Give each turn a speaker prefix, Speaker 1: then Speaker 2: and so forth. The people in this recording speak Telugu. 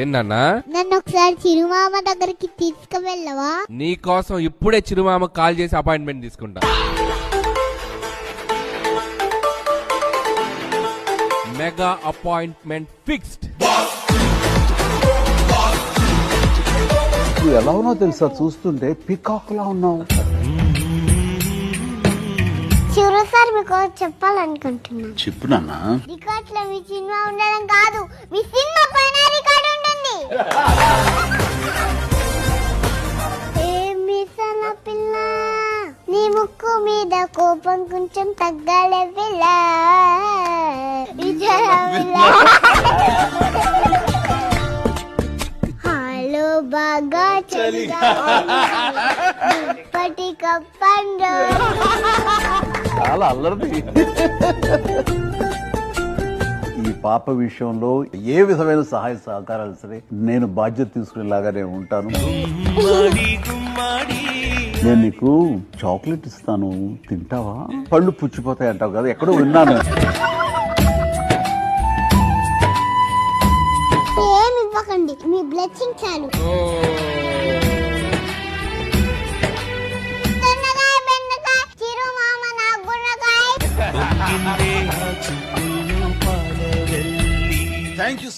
Speaker 1: ఏంటన్నా?
Speaker 2: నన్ను ఒకసారి చిరుమామ దగ్గరికి తీసుకువెళ్ళవా?
Speaker 1: నీ కోసం ఇప్పుడే చిరుమామ కాల్ చేసి అపాయింట్మెంట్ తీసుకుంటా. Mega appointment fixed.
Speaker 3: నువ్వు ఎలా ఉన్నావు తెలుసా, చూస్తుంటే పికాక్ లా ఉన్నావు.
Speaker 2: చిరు సార్ మీకు చెప్పాలనుకుంటున్నా.
Speaker 3: చెప్పు నాన్న.
Speaker 2: రికార్డ్ లో మీ సినిమా ఉండడం కాదు, మీ సినిమా పైన రికార్డ్ ఉంటుంది. పిల్ల నీ ముక్కు మీద కోపం కొంచెం తగ్గాలే పిల్ల. హలో బాగా చలిగా ఇప్పటి కప్పండు
Speaker 3: చాలా అల్లరిది. ఈ పాప విషయంలో ఏ విధమైన సహాయ సహకారాలు సరే నేను బాధ్యత తీసుకునేలాగానే ఉంటాను. నేను నీకు చాక్లెట్ ఇస్తాను, తింటావా? పళ్ళు పుచ్చిపోతాయి అంటావు కదా, ఎక్కడో విన్నాను.
Speaker 2: ఏమి ఇవ్వకండి, మీ బ్లెస్సింగ్ చాలు. దొండకాయ, బెండకాయ, చిరు మామ నా గుండకాయ.
Speaker 3: Thank you.